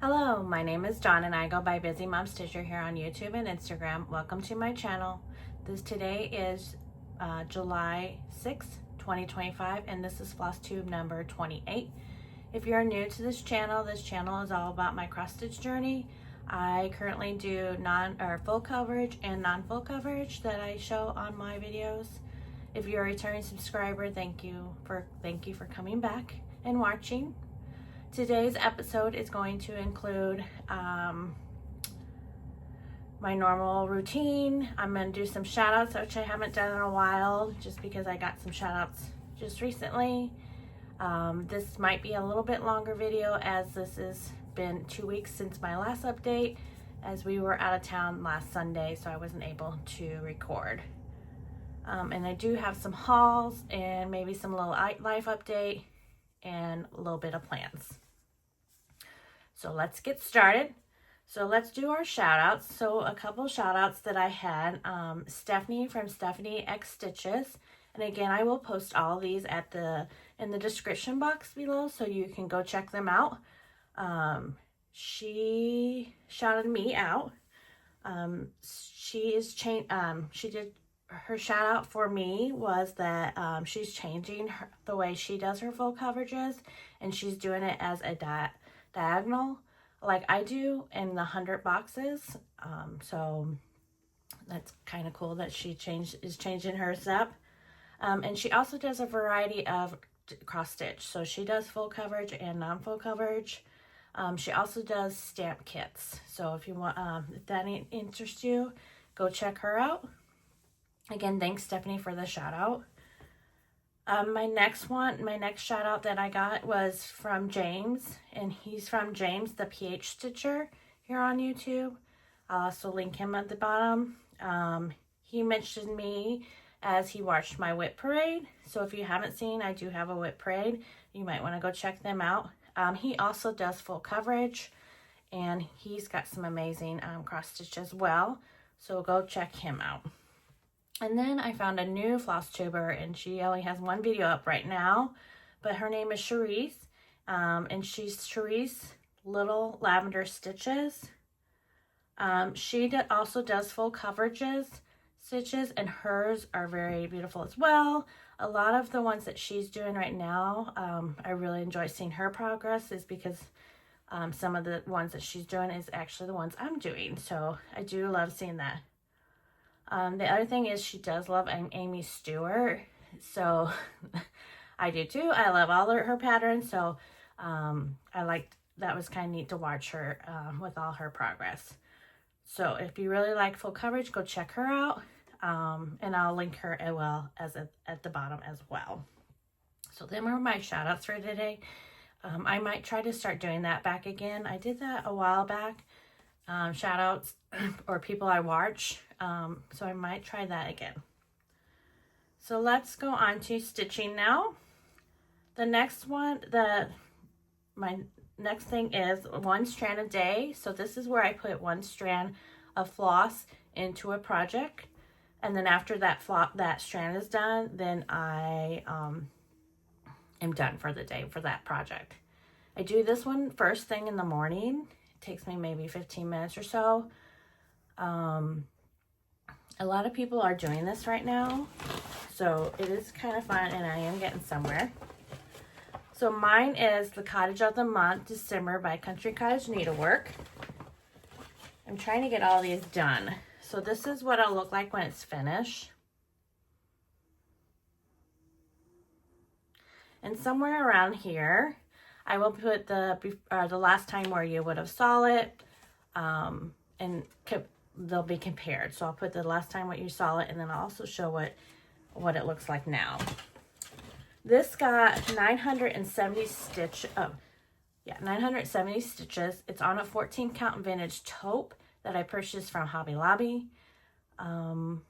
Hello, my name is Dawn and I go by Busymomstitcher here on YouTube and Instagram. Welcome to my channel. Today is July 6th, 2025, and this is Flosstube number 28. If you're new to this channel is all about my cross-stitch journey. I currently do full coverage and non-full coverage that I show on my videos. If you're a returning subscriber, thank you for coming back and watching. Today's episode is going to include my normal routine. I'm going to do some shout outs, which I haven't done in a while, just because I got some shout outs just recently. This might be a little bit longer video, as this has been 2 weeks since my last update, as we were out of town last Sunday, so I wasn't able to record. And I do have some hauls and maybe some little life update and a little bit of plans. So let's get started. So let's do our shout outs. So a couple shout outs that I had, Stephanie from Stephanie X Stitches. And again, I will post all these in the description box below, so you can go check them out. She shouted me out. She did her shout out for me was that she's changing the way she does her full coverages, and she's doing it as a diagonal like I do in the 100 boxes. So that's kind of cool that she is changing hers up. And she also does a variety of cross stitch, so she does full coverage and non-full coverage. She also does stamp kits, so if you want, if that interests you, go check her out. Again, thanks Stephanie for the shout out. My next shout out that I got was from James, and he's from James the PH Stitcher here on YouTube. I'll also link him at the bottom. He mentioned me as he watched my whip parade. So if you haven't seen, I do have a whip parade. You might want to go check them out. He also does full coverage, and he's got some amazing cross stitch as well. So go check him out. And then I found a new floss tuber, and she only has one video up right now, but her name is Cherise, and she's Cherise Little Lavender Stitches. She also does full stitches, and hers are very beautiful as well. A lot of the ones that she's doing right now, I really enjoy seeing her progress, is because some of the ones that she's doing is actually the ones I'm doing, so I do love seeing that. The other thing is she does love Aimee Stewart, so I do too. I love all her patterns, so that was kind of neat to watch her with all her progress. So if you really like full coverage, go check her out, and I'll link her as well as at the bottom as well. So them are my shout outs for today. I might try to start doing that back again. I did that a while back, shout outs or people I watch. So I might try that again. So let's go on to stitching now. My next thing is 1 strand a day. So this is where I put 1 strand of floss into a project, and then after that strand is done, then I am done for the day for that project. I do this one first thing in the morning. It takes me maybe 15 minutes or so. A lot of people are doing this right now, so it is kind of fun, and I am getting somewhere. So mine is the Cottage of the Month, December, by Country Cottage Needlework. I'm trying to get all these done. So this is what it'll look like when it's finished. And somewhere around here, I will put the last time where you would have saw it, and they'll be compared. So I'll put the last time what you saw it, and then I'll also show what it looks like now. This got 970 stitches. It's on a 14 count vintage taupe that I purchased from Hobby Lobby. And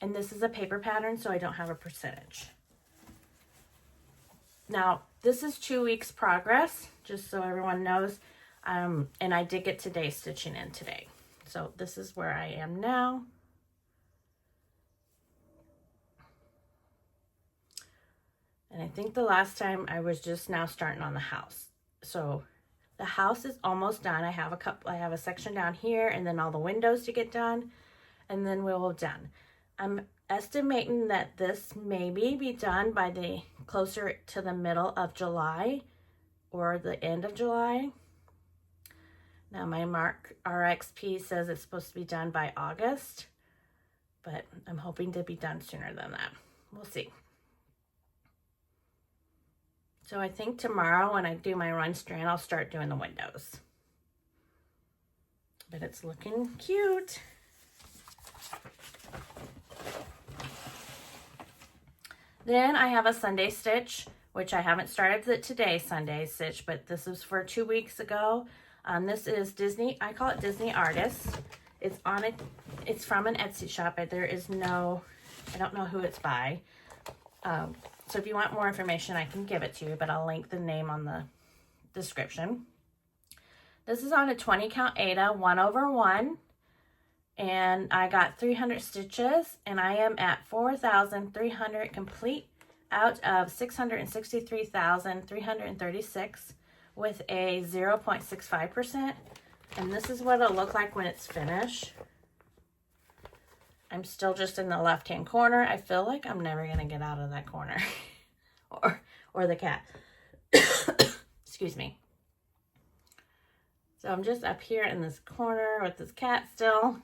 this is a paper pattern, so I don't have a percentage. Now, this is 2 weeks progress, just so everyone knows. And I did get today's stitching in today. So this is where I am now. And I think the last time I was just now starting on the house. So The house is almost done. I have a section down here and then all the windows to get done, and then we'll be done. I'm estimating that this maybe be done by the closer to the middle of July or the end of July. Now my Mark RXP says it's supposed to be done by August, but I'm hoping to be done sooner than that. We'll see. So I think tomorrow when I do my run strand, I'll start doing the windows. But it's looking cute. Then I have a Sunday stitch, which I haven't started today Sunday stitch, but this is for 2 weeks ago. This is Disney, I call it Disney Artists. It's from an Etsy shop, but there is no, I don't know who it's by. So if you want more information, I can give it to you, but I'll link the name on the description. This is on a 20 count Aida 1/1, and I got 300 stitches, and I am at 4,300 complete out of 663,336 with a 0.65%. And this is what it'll look like when it's finished. I'm still just in the left-hand corner. I feel like I'm never going to get out of that corner. or the cat. Excuse me. So I'm just up here in this corner with this cat still.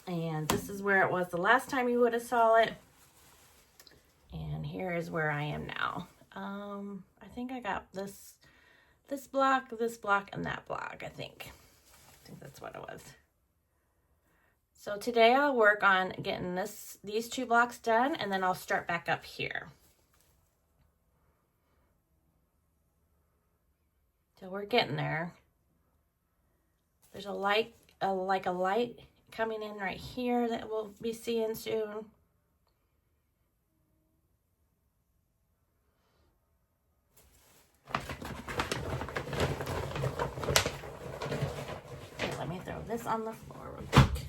And this is where it was the last time you would have saw it. And here is where I am now. I think I got this block, and that block, I think that's what it was. So today I'll work on getting these 2 blocks done, and then I'll start back up here. So we're getting there. There's a light coming in right here that we'll be seeing soon. Okay, let me throw this on the floor real quick.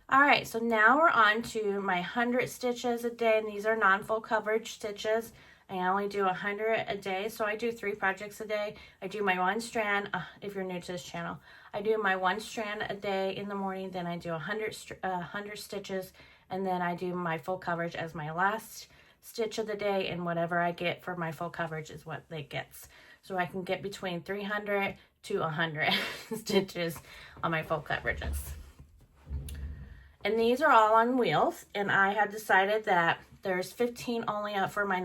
All right, so now we're on to my 100 stitches a day, and these are non-full coverage stitches. I only do 100 a day, so I do 3 projects a day. I do my 1 strand, if you're new to this channel, I do my 1 strand a day in the morning, then I do 100 stitches, and then I do my full coverage as my last stitch of the day, and whatever I get for my full coverage is what it gets. So I can get between 300 to 100 stitches on my full coverages. And these are all on wheels, and I had decided that there's 15 only up for my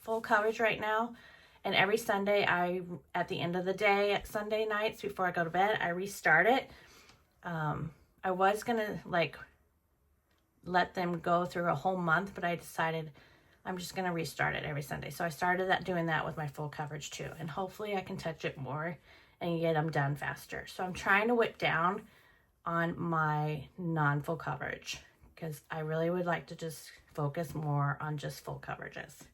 full coverage right now. And every Sunday, at the end of the day, at Sunday nights before I go to bed, I restart it. I was gonna let them go through a whole month, but I decided I'm just gonna restart it every Sunday. So I started doing that with my full coverage too. And hopefully I can touch it more and get them done faster. So I'm trying to whip down on my non-full coverage, because I really would like to just focus more on just full coverages.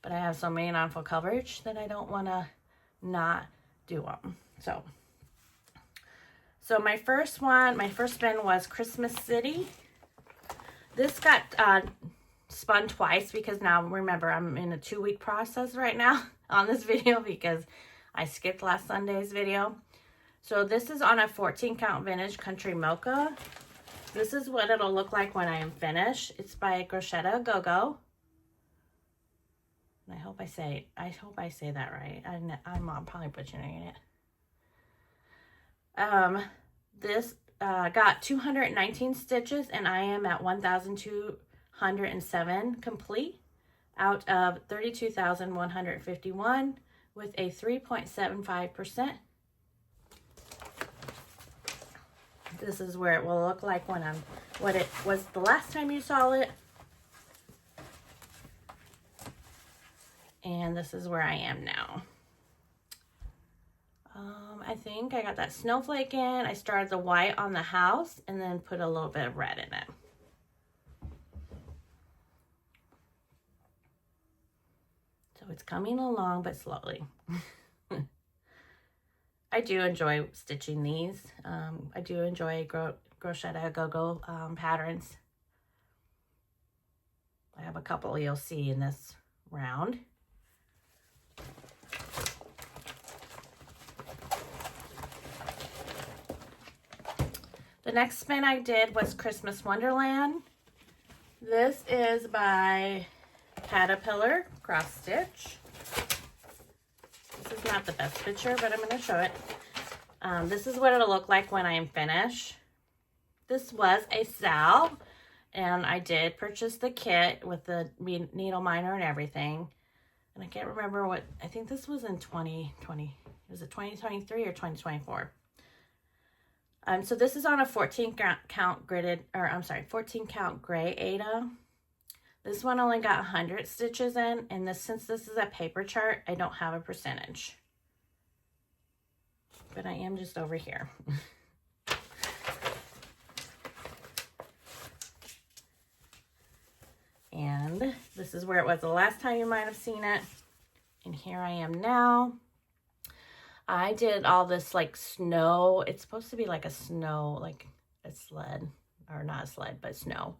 But I have so many non-full coverage that I don't want to not do them. So my first spin was Christmas City. This got spun twice because now, remember, I'm in a 2-week process right now on this video because I skipped last Sunday's video. So this is on a 14 count vintage country mocha. This is what it'll look like when I am finished. It's by Crocette Gogo. And I hope I say that right. I'm probably butchering it. This got 219 stitches, and I am at 1,207 complete out of 32,151 with a 3.75%. This is where it will look like what it was the last time you saw it. And this is where I am now. I think I got that snowflake in. I started the white on the house and then put a little bit of red in it. So it's coming along, but slowly. I do enjoy stitching these. I do enjoy Crocette Gogo patterns. I have a couple you'll see in this round. The next spin I did was Christmas Wonderland. This is by Caterpillar Cross Stitch. This is not the best picture, but I'm going to show it. This is what it'll look like when I am finished. This was a sale, and I did purchase the kit with the needle miner and everything. And I can't remember what, I think this was in 2020. Was it 2023 or 2024? So this is on a 14 count gridded, or I'm sorry, 14 count gray Aida. This one only got 100 stitches in, and since this is a paper chart, I don't have a percentage. But I am just over here. And this is where it was the last time you might have seen it. And here I am now. I did all this like snow. It's supposed to be like a snow, like a sled, or not a sled, but snow.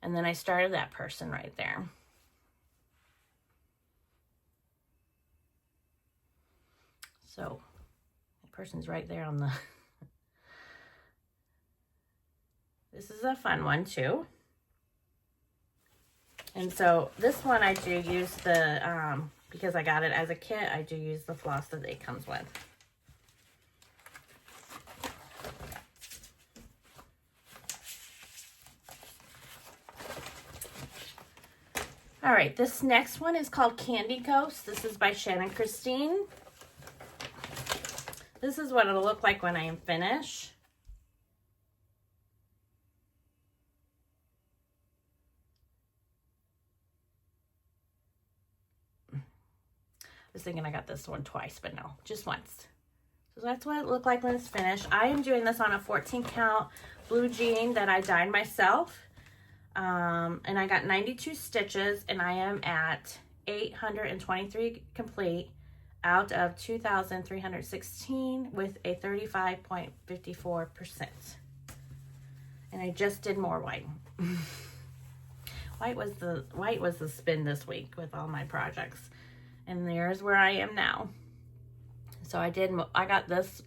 And then I started that person right there. So the person's right there on the, this is a fun one too. And so this one I do use the, because I got it as a kit, I do use the floss that it comes with. All right, this next one is called Candy Coast. This is by Shannon Christine. This is what it'll look like when I am finished. I was thinking I got this one twice, but no, just once. So that's what it looked like when it's finished. I am doing this on a 14 count blue jean that I dyed myself. And I got 92 stitches, and I am at 823 complete out of 2,316 with a 35.54%. And I just did more white. White was the spin this week with all my projects. And there's where I am now. So I got this,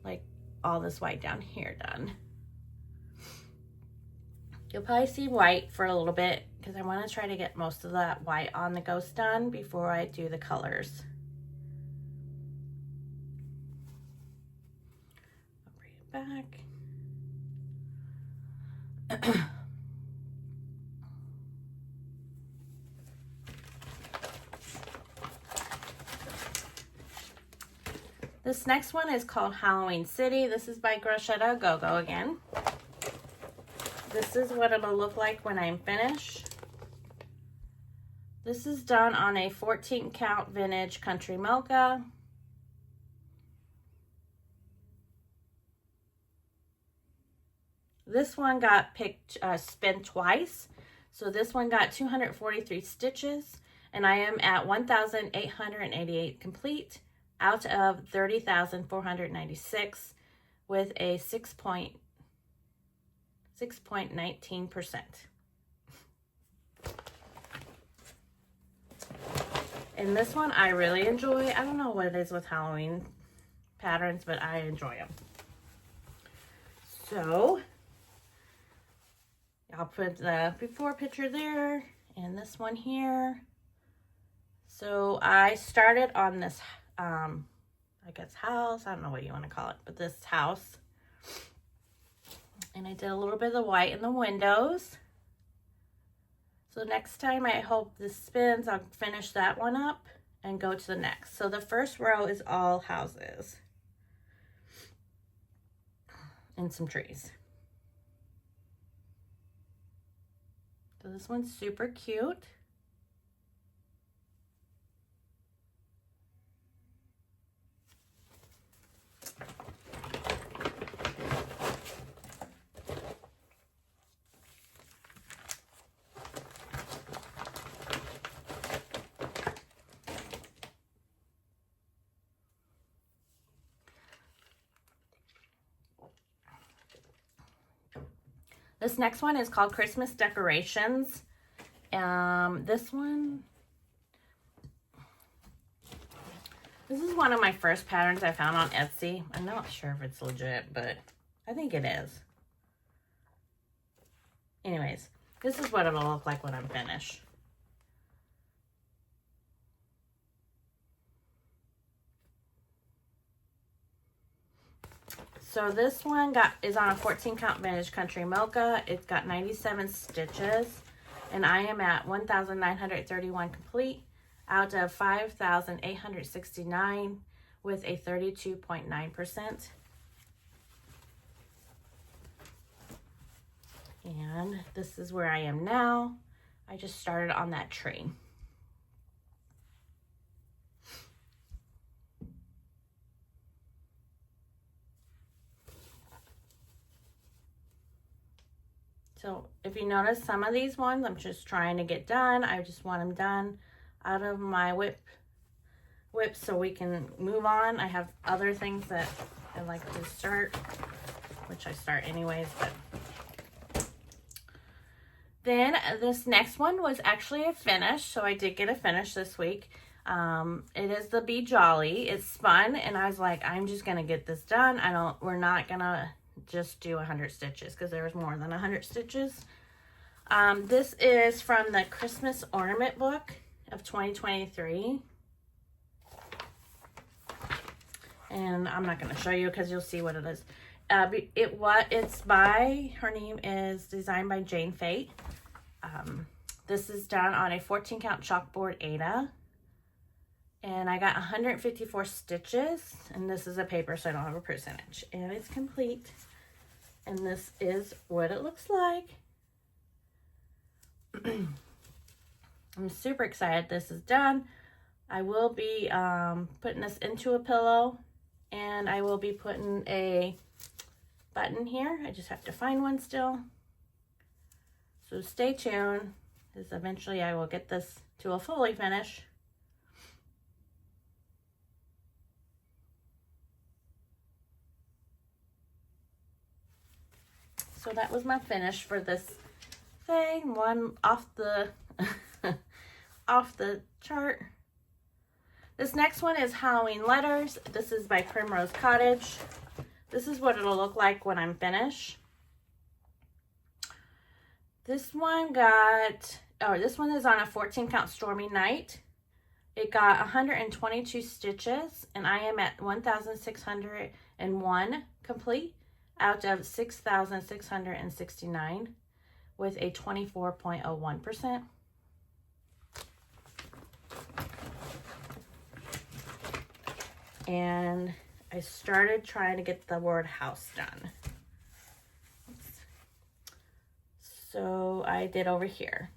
like all this white down here done. You'll probably see white for a little bit because I want to try to get most of that white on the ghost done before I do the colors. I'll bring it back. This next one is called Halloween City. This is by Crocette Gogo again. This is what it'll look like when I'm finished. This is done on a 14 count vintage country mocha. This one got spin twice. So this one got 243 stitches, and I am at 1,888 complete out of 30,496 with a 6.19%. And this one I really enjoy. I don't know what it is with Halloween patterns, but I enjoy them. So I'll put the before picture there and this one here. So I started on this, I guess house. I don't know what you want to call it, but this house. And I did a little bit of the white in the windows. So next time I hope this spins, I'll finish that one up and go to the next. So the first row is all houses and some trees. So this one's super cute. This next one is called Christmas Decorations. This one, this is one of my first patterns I found on Etsy. I'm not sure if it's legit, but I think it is. Anyways, this is what it'll look like when I'm finished. So this one is on a 14 count vintage country mocha. It's got 97 stitches, and I am at 1,931 complete out of 5,869 with a 32.9%. And this is where I am now. I just started on that tree. So if you notice, some of these ones I'm just trying to get done. I just want them done out of my whip so we can move on. I have other things that I like to start, which I start anyways, but then this next one was actually a finish, so I did get a finish this week. It is the Be Jolly. It's spun, and I was like, I'm just gonna get this done. We're not gonna just do 100 stitches because there was more than 100 stitches. This is from the Christmas Ornament book of 2023. And I'm not going to show you because you'll see what it is. It's by, her name is designed by Jane Fate. This is done on a 14 count chalkboard Ada. And I got 154 stitches, and this is a paper, so I don't have a percentage. And it's complete. And this is what it looks like. I'm super excited this is done. I will be putting this into a pillow, and I will be putting a button here. I just have to find one still. So stay tuned, because eventually I will get this to a fully finish. So that was my finish for this thing. One off the off the chart. This next one is Halloween Letters. This is by Primerose Cottage. This is what it'll look like when I'm finished. This one is on a 14 count Stormy Night. It got 122 stitches, and I am at 1,601 complete out of 6,669 with a 24.01%. And I started trying to get the word house done. So I did over here.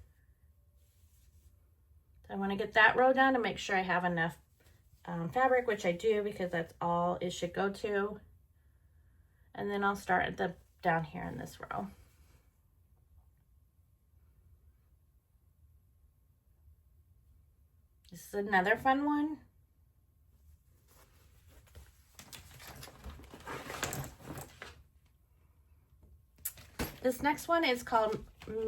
So I want to get that row done to make sure I have enough fabric, which I do because that's all it should go to. And then I'll start at the down here in this row. This is another fun one. This next one is called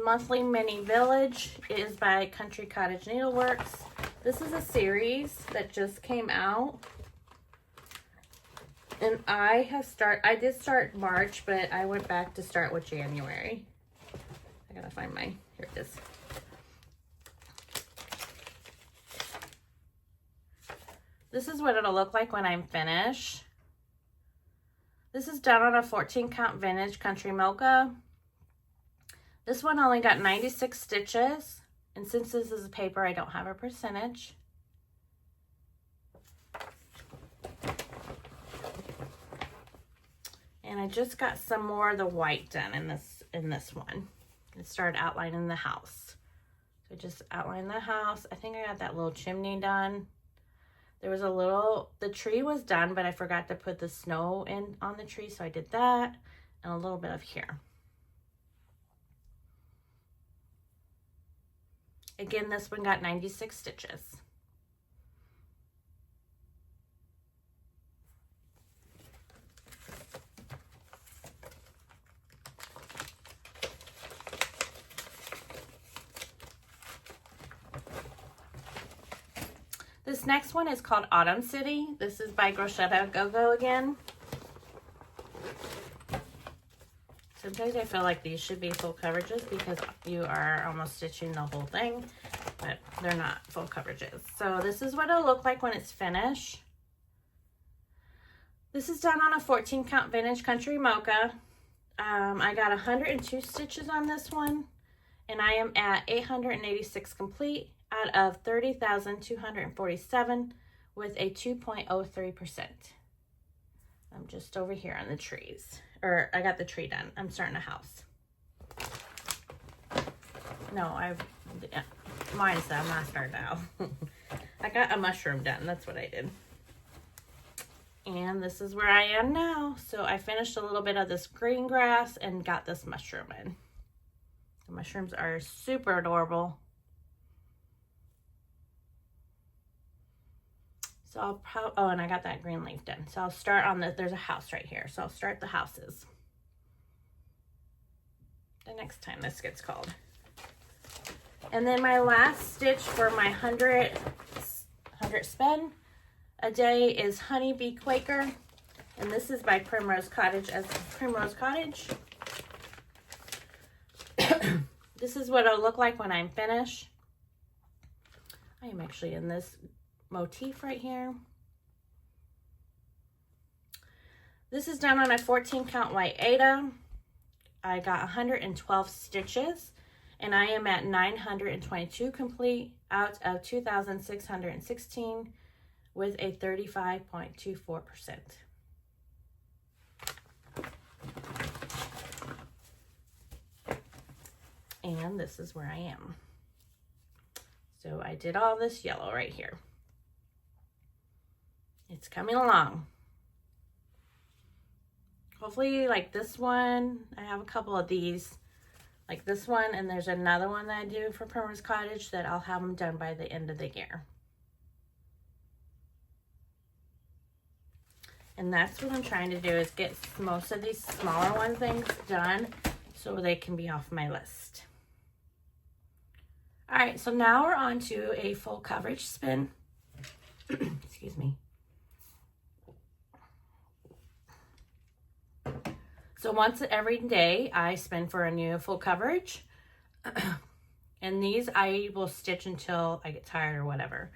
Monthly Mini Village. It is by Country Cottage Needleworks. This is a series that just came out. And I did start March, but I went back to start with January. I gotta find here it is. This is what it'll look like when I'm finished. This is done on a 14 count vintage country mocha. This one only got 96 stitches, and since this is a paper, I don't have a percentage. And I just got some more of the white done in this one. I started outlining the house. So just outline the house. I think I got that little chimney done. There was the tree was done, but I forgot to put the snow in on the tree, so I did that, and a little bit of here. Again, this one got 96 stitches. This next one is called Autumn City. This is by Crocette Gogo again. Sometimes I feel like these should be full coverages because you are almost stitching the whole thing, but they're not full coverages. So this is what it'll look like when it's finished. This is done on a 14 count vintage country mocha. I got 102 stitches on this one, and I am at 886 complete out of 30,247 with a 2.03%. I'm just over here on the trees. Or I got the tree done. I'm starting a house. No, mine's done. I'm not starting out. I got a mushroom done. That's what I did. And this is where I am now. So I finished a little bit of this green grass and got this mushroom in. The mushrooms are super adorable. So I'll probably, oh, and I got that green leaf done. So I'll start on there's a house right here. So I'll start the houses the next time this gets called. And then my last stitch for my 100 spin a day is Honeybee Quaker. And this is by Primrose Cottage as Primrose Cottage. This is what it'll look like when I'm finished. I am actually in this motif right here. This is done on a 14 count white Aida. I got 112 stitches and I am at 922 complete out of 2,616 with a 35.24%. And this is where I am. So I did all this yellow right here. It's coming along. Hopefully like this one, I have a couple of these, like this one, and there's another one that I do for Primrose Cottage that I'll have them done by the end of the year. And that's what I'm trying to do, is get most of these smaller things done so they can be off my list. All right, so now we're on to a full coverage spin. Excuse me. So once every day I spin for a new full coverage. And these I will stitch until I get tired or whatever.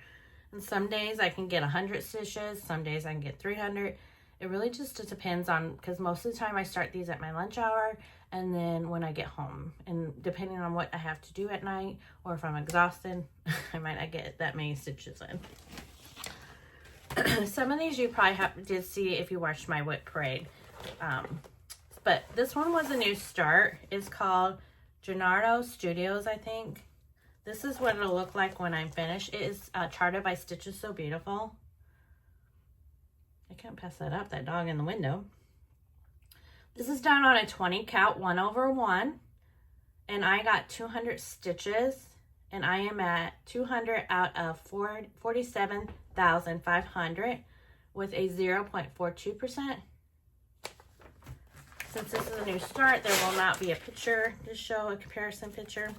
And some days I can get 100 stitches, some days I can get 300. It really just depends on, because most of the time I start these at my lunch hour and then when I get home. And depending on what I have to do at night or if I'm exhausted, I might not get that many stitches in. Some of these you probably did see if you watched my whip parade. But this one was a new start. It's called Giordano Studios, I think. This is what it'll look like when I'm finished. It is charted by Stitches So Beautiful. I can't pass that up, that dog in the window. This is done on a 20 count 1/1. And I got 200 stitches. And I am at 200 out of 47,500 with a 0.42%. Since this is a new start, there will not be a picture to show, a comparison picture.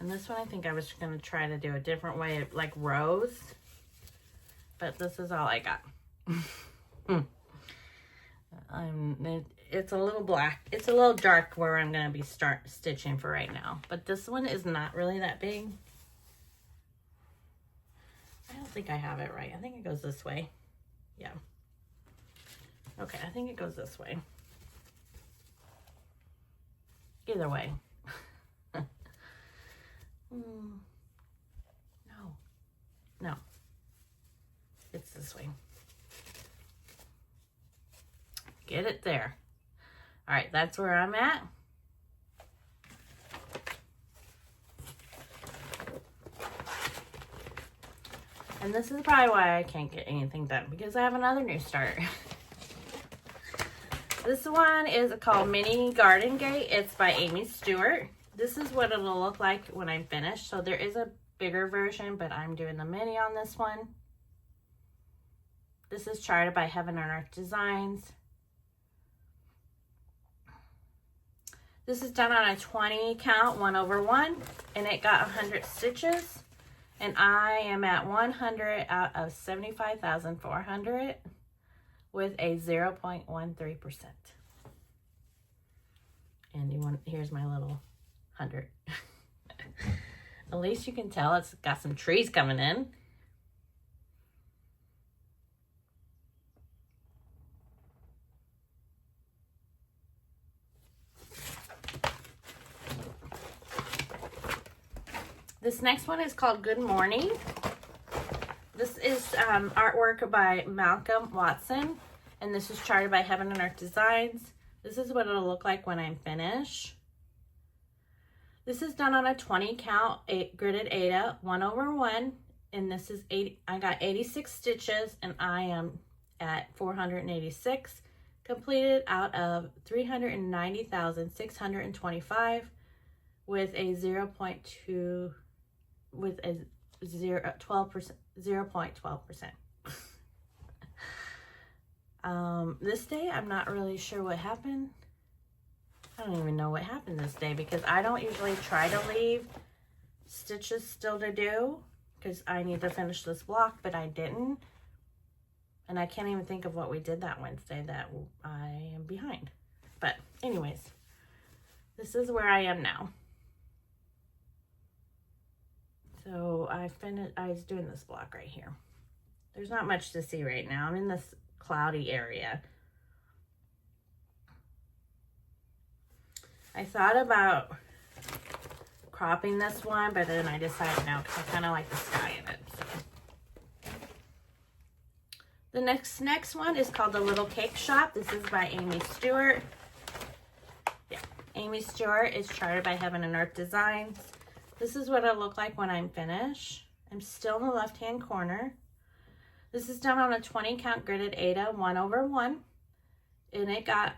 And this one, I think I was going to try to do a different way, like rows. But this is all I got. It's a little black. It's a little dark where I'm going to be stitching for right now. But this one is not really that big. I don't think I have it right. I think it goes this way. Yeah. Okay, I think it goes this way. Either way. No. It's this way. Get it there. All right, that's where I'm at. And this is probably why I can't get anything done, because I have another new start. This one is called Mini Garden Gate. It's by Aimee Stewart. This is what it'll look like when I'm finished. So there is a bigger version, but I'm doing the mini on this one. This is charted by Heaven and Earth Designs. This is done on a 20 count 1/1, and it got 100 stitches. And I am at 100 out of 75,400 with a 0.13%. And here's my little 100. At least you can tell it's got some trees coming in. This next one is called Good Morning. This is artwork by Malcolm Watson, and this is charted by Heaven and Earth Designs. This is what it'll look like when I'm finished. This is done on a 20 count gridded Aida 1/1, and this is I got 86 stitches, and I am at 486 completed out of 390,625 with a 0.2 with a 0.12%. This day I'm not really sure what happened. I don't even know what happened this day because I don't usually try to leave stitches still to do because I need to finish this block, but I didn't. And I can't even think of what we did that Wednesday that I am behind. But anyways, this is where I am now. So I was doing this block right here. There's not much to see right now. I'm in this cloudy area. I thought about cropping this one, but then I decided no, because I kind of like the sky in it. So. The next one is called The Little Cake Shop. This is by Aimee Stewart. Yeah, Aimee Stewart is charted by Heaven and Earth Designs. This is what it'll look like when I'm finished. I'm still in the left-hand corner. This is done on a 20 count gridded Aida 1/1, and it got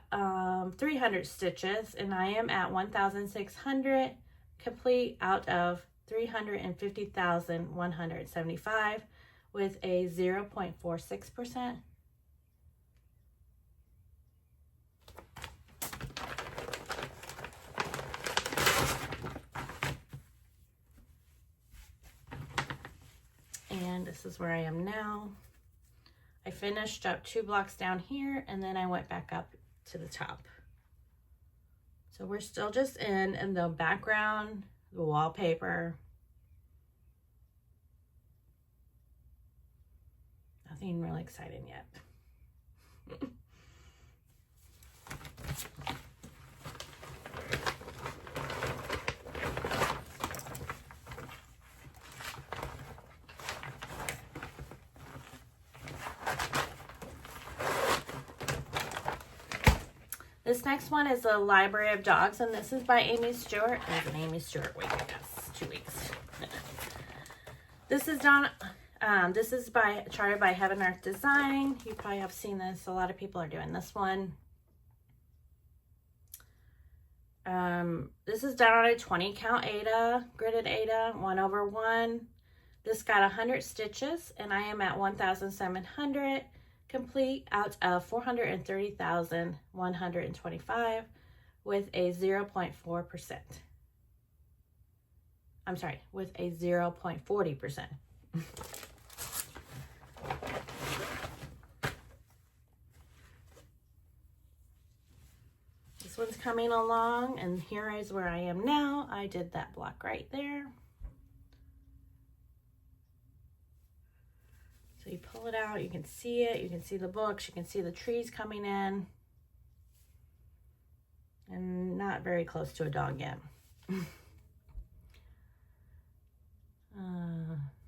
300 stitches, and I am at 1,600 complete out of 350,175 with a 0.46%. And this is where I am now. I finished up 2 blocks down here, and then I went back up to the top. So we're still just in the background, the wallpaper. Nothing really exciting yet. This next one is the Library of Dogs, and this is by Aimee Stewart. There's an Aimee Stewart week, I guess, 2 weeks. This is done. This is charted by Heaven Earth Design. You probably have seen this. A lot of people are doing this one. This is done on a 20 count Aida, gridded Aida, 1/1. This got 100 stitches, and I am at 1,700 complete out of 430,125 with a 0.4%. I'm sorry, with a 0.40%. This one's coming along, and here is where I am now. I did that block right there. So you pull it out, you can see it, you can see the books, you can see the trees coming in. And not very close to a dog yet.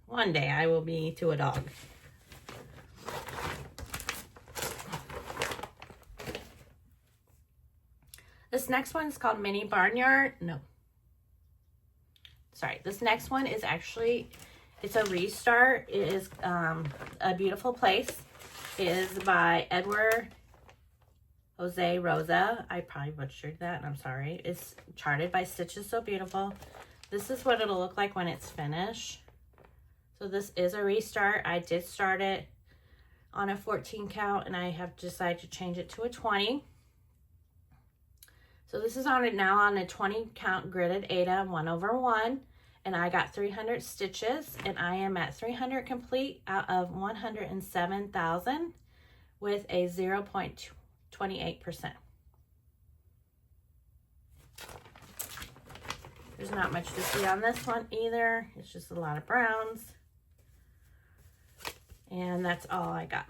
One day I will be to a dog. This next one is called Mini Barnyard. No. Sorry, this next one is actually, it's a restart. It is A Beautiful Place. It is by Edward Jose Rosa. I probably butchered that, and I'm sorry. It's charted by Stitches So Beautiful. This is what it'll look like when it's finished. So this is a restart. I did start it on a 14 count, and I have decided to change it to a 20. So this is on it now on a 20 count gridded Aida 1/1, and I got 300 stitches, and I am at 300 complete out of 107,000 with a 0.28%. There's not much to see on this one either. It's just a lot of browns. And that's all I got.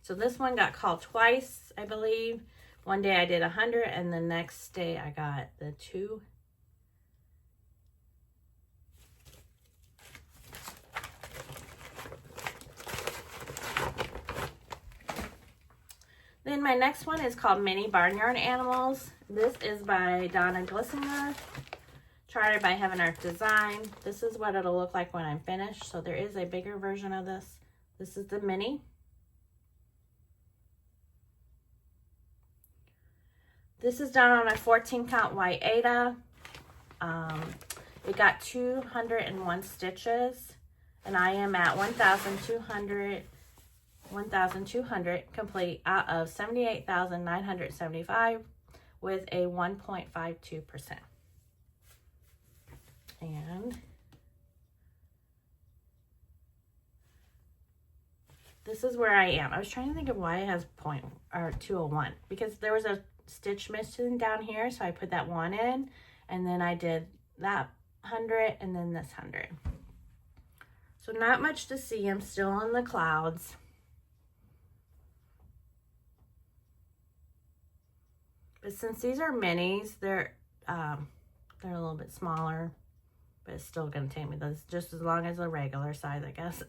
So this one got called twice, I believe. One day I did 100, and the next day I got the 2. Then my next one is called Mini Barnyard Animals. This is by Donna Glissinger, charted by Heaven Earth Design. This is what it'll look like when I'm finished. So there is a bigger version of this. This is the mini. This is done on a 14 count white Aida. It got 201 stitches, and I am at 1,200 complete out of 78,975 with a 1.52%. And this is where I am. I was trying to think of why it has 201, because there was a stitch missing down here, so I put that 1 in, and then I did that 100 and then this 100. So not much to see. I'm still in the clouds. But since these are minis, they're a little bit smaller, but it's still going to take me just as long as a regular size, I guess.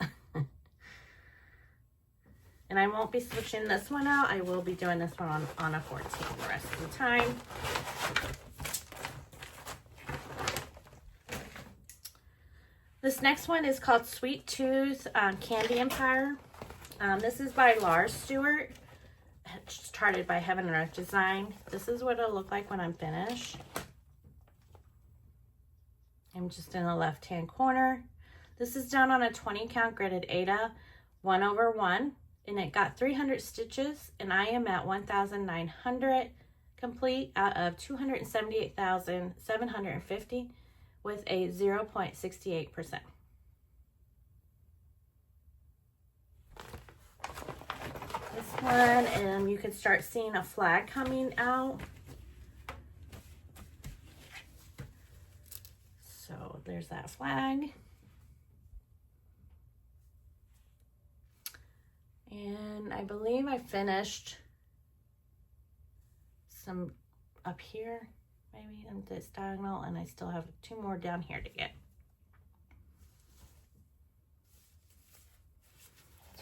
And I won't be switching this one out. I will be doing this one on a 14 the rest of the time. This next one is called Sweet Tooth Candy Empire. This is by Stewart. It's charted by Heaven and Earth Design. This is what it'll look like when I'm finished. I'm just in the left-hand corner. This is done on a 20 count gridded Aida 1/1, and it got 300 stitches, and I am at 1,900 complete out of 278,750 with a 0.68%. This one, and you can start seeing a flag coming out. So there's that flag. And I believe I finished some up here, maybe in this diagonal, and I still have 2 more down here to get.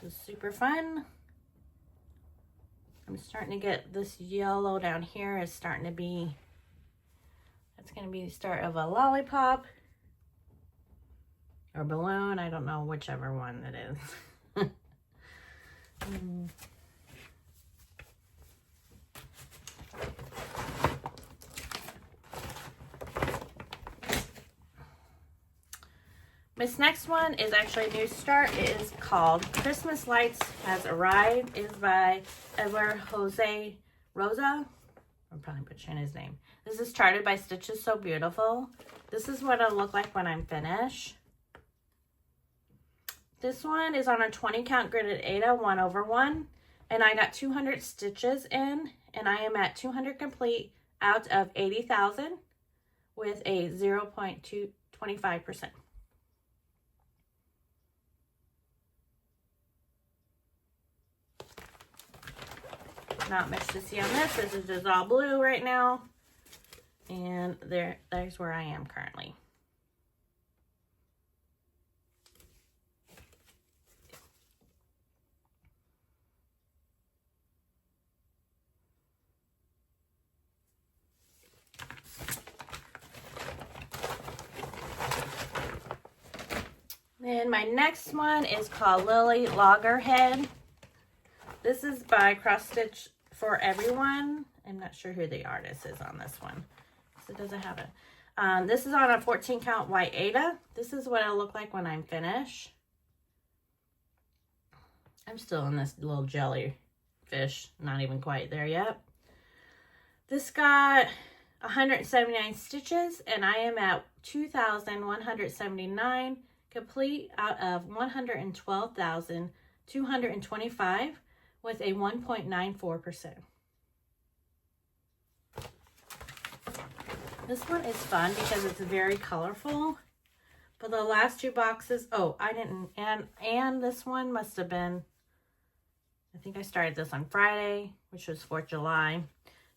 So super fun. I'm starting to get this yellow down here is starting to be, that's going to be the start of a lollipop or balloon. I don't know whichever one it is. This next one is actually a new start. It is called Christmas Lights Has Arrived. It is by Edward Jose Rosa. I'm probably butchering his name. This is charted by Stitches So Beautiful. This is what it'll look like when I'm finished. This one is on a 20 count gridded Aida 1/1, and I got 200 stitches in, and I am at 200 complete out of 80,000 with a 0.25%. Not much to see on this. This is just all blue right now, and there's where I am currently. And my next one is called Lily Loggerhead. This is by Cross Stitch for Everyone. I'm not sure who the artist is on this one, so it doesn't have it. This is on a 14 count white Aida. This is what it'll look like when I'm finished. I'm still in this little jellyfish, not even quite there yet. This got 179 stitches, and I am at 2,179 complete out of 112,225 with a 1.94%. This one is fun because it's very colorful. But the last two boxes, oh, I didn't, and this one must have been, I think I started this on Friday, which was 4th of July.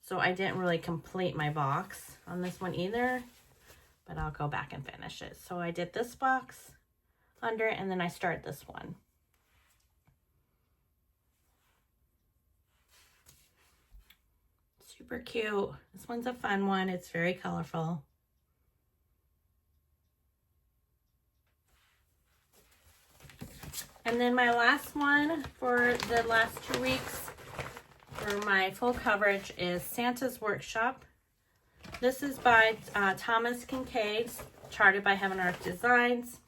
So I didn't really complete my box on this one either, but I'll go back and finish it. So I did this box under it, and then I started this one. Super cute. This one's a fun one. It's very colorful. And then my last one for the last 2 weeks for my full coverage is Santa's Workshop. This is by Thomas Kincaid, charted by Heaven Earth Designs.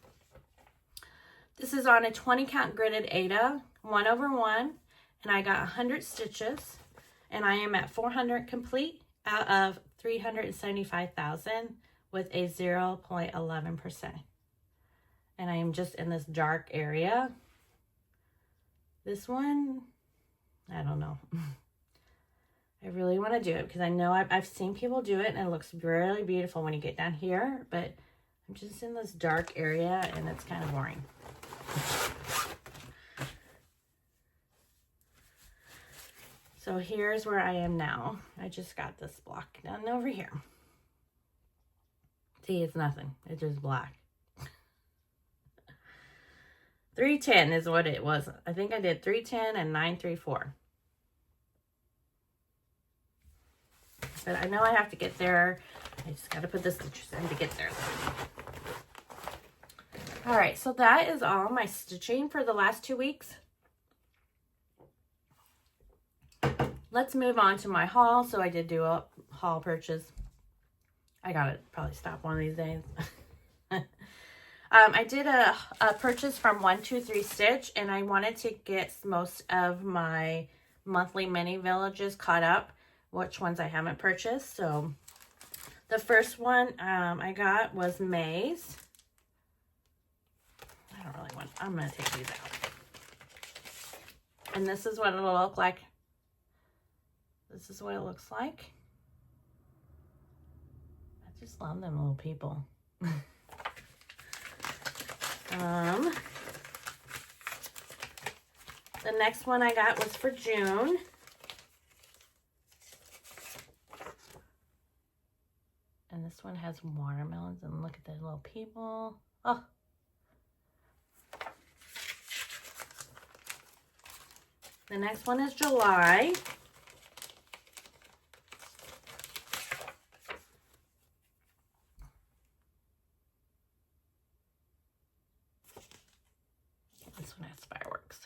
This is on a 20 count gridded Aida, 1/1, and I got 100 stitches, and I am at 400 complete out of 375,000 with a 0.11%. And I am just in this dark area. This one, I don't know. I really want to do it because I know I've seen people do it and it looks really beautiful when you get down here, but I'm just in this dark area and it's kind of boring. So here's where I am now. I just got this block done over here. See, it's nothing. It's just black. 310 is what it was. I think I did 310 and 934. But I know I have to get there. I just got to put the stitches in to get there. All right, so that is all my stitching for the last 2 weeks. Let's move on to my haul. So I did do a haul purchase. I gotta probably stop one of these days. I did a purchase from 123 Stitch, and I wanted to get most of my monthly mini villages caught up, which ones I haven't purchased. So the first one I got was May's. I don't really want, I'm going to take these out. And this is what it'll look like. This is what it looks like. I just love them little people. The next one I got was for June. And this one has watermelons, and look at the little people. Oh. The next one is July. This one has fireworks.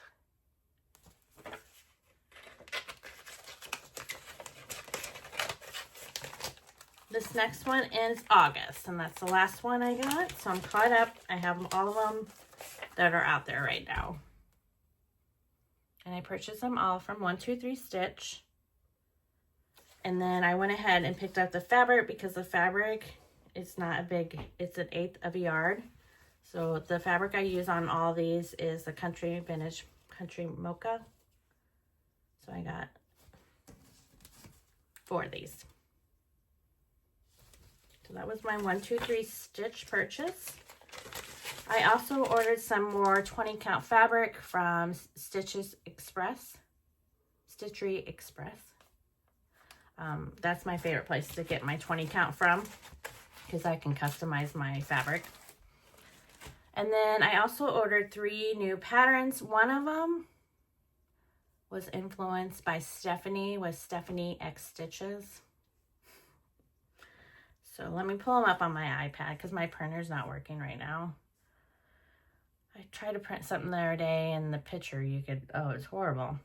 This next one is August, and that's the last one I got. So I'm caught up. I have all of them that are out there right now. And I purchased them all from 123 Stitch. And then I went ahead and picked up the fabric because the fabric is not a big, it's 1/8 of a yard. So the fabric I use on all these is the Country Vintage Country Mocha. So I got 4 of these. So that was my 123 Stitch purchase. I also ordered some more 20 count fabric from Stitchery Express. That's my favorite place to get my 20 count from because I can customize my fabric. And then I also ordered 3 new patterns. One of them was influenced by Stephanie with Stephanie X Stitches. So let me pull them up on my iPad because my printer's not working right now. I tried to print something the other day and the picture you could, oh, it's horrible.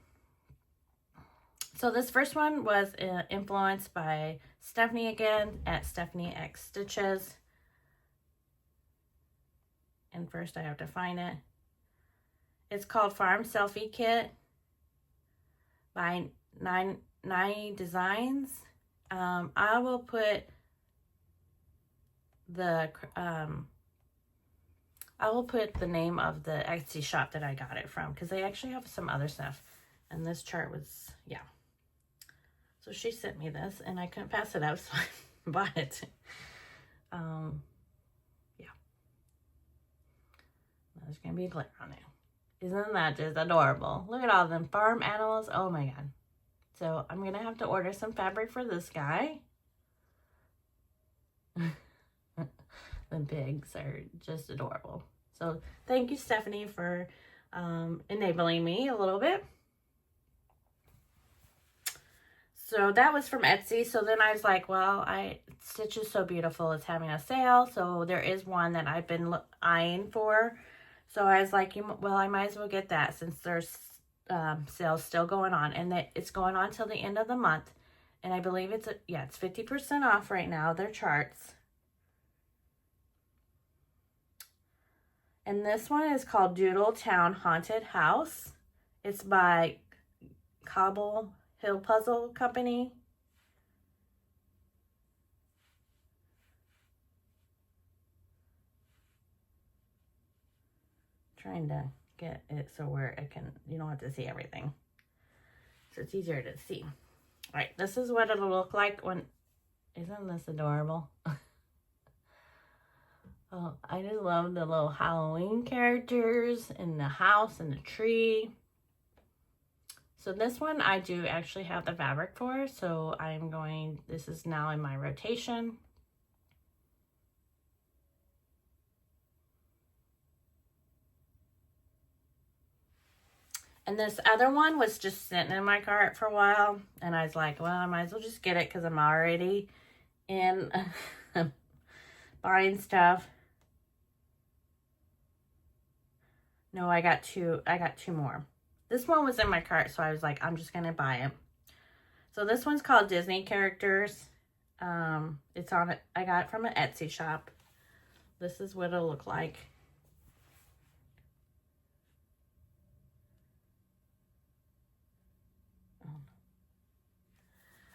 So this first one was influenced by Stephanie again at Stephanie X Stitches. And first I have to find it. It's called Farm Selfie Kit by Nine Designs. I will put the name of the Etsy shop that I got it from, because they actually have some other stuff. And this chart was, yeah. So she sent me this and I couldn't pass it up, so I bought it. Yeah. There's gonna be a glitter on it. Isn't that just adorable? Look at all them farm animals. Oh my god. So I'm gonna have to order some fabric for this guy. The pigs are just adorable. So thank you, Stephanie, for enabling me a little bit. So that was from Etsy. So then I was like, well, Stitch is So Beautiful is having a sale. So there is one that I've been eyeing for. So I was like, well, I might as well get that since there's sales still going on. And that it's going on till the end of the month. And I believe it's 50% off right now, their charts. And this one is called Doodle Town Haunted House. It's by Cobble Hill Puzzle Company. Trying to get it so where you don't have to see everything. So it's easier to see. All right, this is what it'll look like isn't this adorable? Oh, I just love the little Halloween characters and the house and the tree. So this one I do actually have the fabric for, so this is now in my rotation. And this other one was just sitting in my cart for a while, and I was like, well, I might as well just get it because I'm already in buying stuff. No, I got two more. This one was in my cart, so I was like, I'm just gonna buy it. So this one's called Disney Characters. It's on it. I got it from an Etsy shop. This is what it'll look like.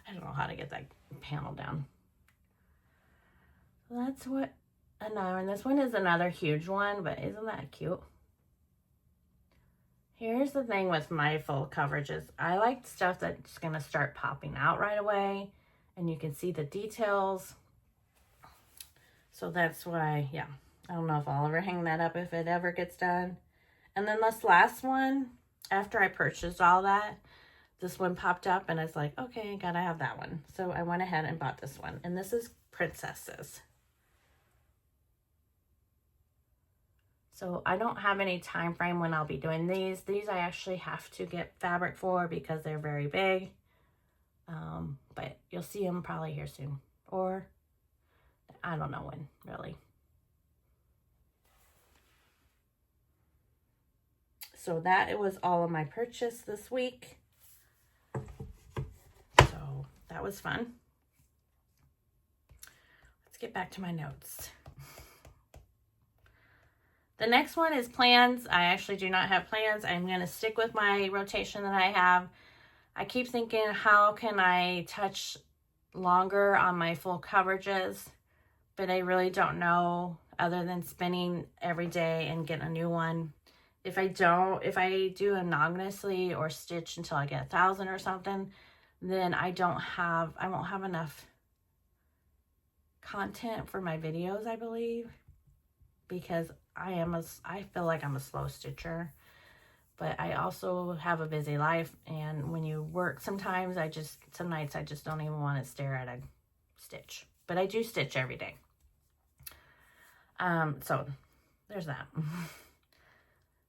I don't know how to get that panel down. So that's what another, and this one is another huge one, but isn't that cute? Here's the thing with my full coverages. I like stuff that's going to start popping out right away and you can see the details. So that's why, yeah, I don't know if I'll ever hang that up if it ever gets done. And then this last one, after I purchased all that, this one popped up and I was like, okay, gotta have that one. So I went ahead and bought this one. And this is Princesses. So I don't have any time frame when I'll be doing these. These I actually have to get fabric for because they're very big. But you'll see them probably here soon. Or I don't know when, really. So that was all of my purchase this week. So that was fun. Let's get back to my notes. The next one is plans. I actually do not have plans. I'm going to stick with my rotation that I have. I keep thinking, how can I touch longer on my full coverages? But I really don't know, other than spinning every day and getting a new one. If I do monotonously or stitch until I get 1,000 or something, then I won't have enough content for my videos, I believe, because I feel like I'm a slow stitcher, but I also have a busy life, and when you work sometimes, some nights I just don't even want to stare at a stitch, but I do stitch every day. So there's that.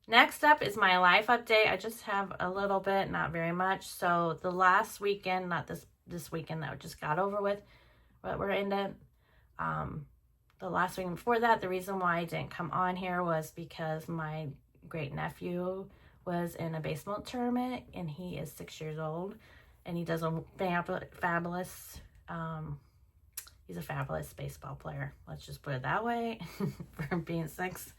Next up is my life update. I just have a little bit, not very much. So the last weekend, not this weekend that just got over with, but we're in it. The last weekend before that, the reason why I didn't come on here was because my great nephew was in a baseball tournament and he is 6 years old. and he does a fabulous, he's a fabulous baseball player. Let's just put it that way, for being 6.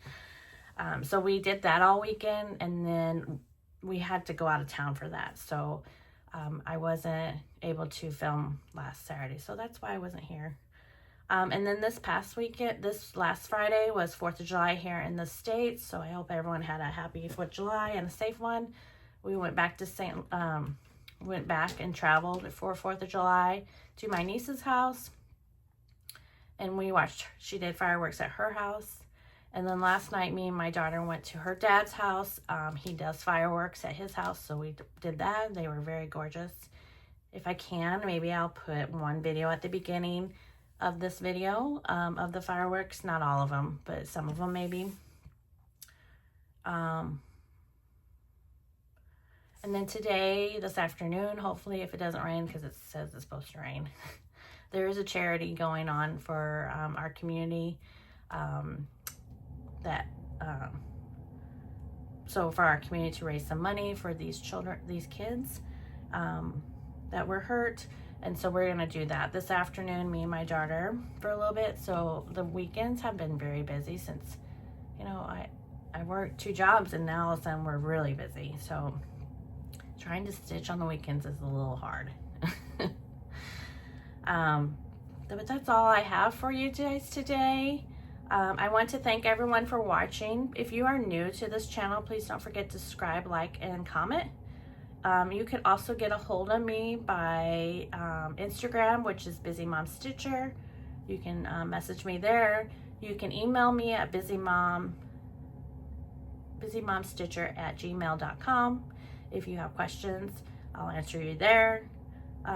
So we did that all weekend, and then we had to go out of town for that. So I wasn't able to film last Saturday, so that's why I wasn't here. And then this past weekend, this last Friday was 4th of July here in the States, so I hope everyone had a happy 4th of July and a safe one. We went back to went back and traveled for 4th of July to my niece's house, and we watched, she did fireworks at her house. And then last night, me and my daughter went to her dad's house. He does fireworks at his house, so we did that. They were very gorgeous. If I can, maybe I'll put one video at the beginning of this video of the fireworks. Not all of them, but some of them maybe. And then today, this afternoon, hopefully, if it doesn't rain, because it says it's supposed to rain, there is a charity going on for our community. So for our community to raise some money for these children, these kids that were hurt. And so we're gonna do that this afternoon, me and my daughter, for a little bit. So the weekends have been very busy since, you know, I worked 2 jobs, and now all of a sudden we're really busy. So trying to stitch on the weekends is a little hard. But that's all I have for you guys today. I want to thank everyone for watching. If you are new to this channel, please don't forget to subscribe, like, and comment. You can also get a hold of me by Instagram, which is Busymomstitcher. You can message me there. You can email me at busymomstitcher@gmail.com. If you have questions, I'll answer you there.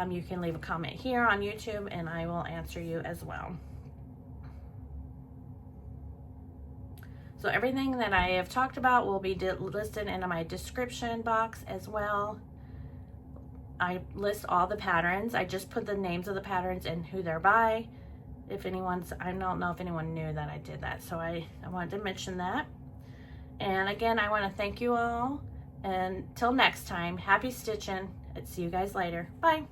You can leave a comment here on YouTube, and I will answer you as well. So everything that I have talked about will be listed in my description box as well. I list all the patterns. I just put the names of the patterns and who they're by. If anyone's, I don't know if anyone knew that I did that, so I wanted to mention that. And again, I want to thank you all. And till next time, happy stitching. See you guys later. Bye.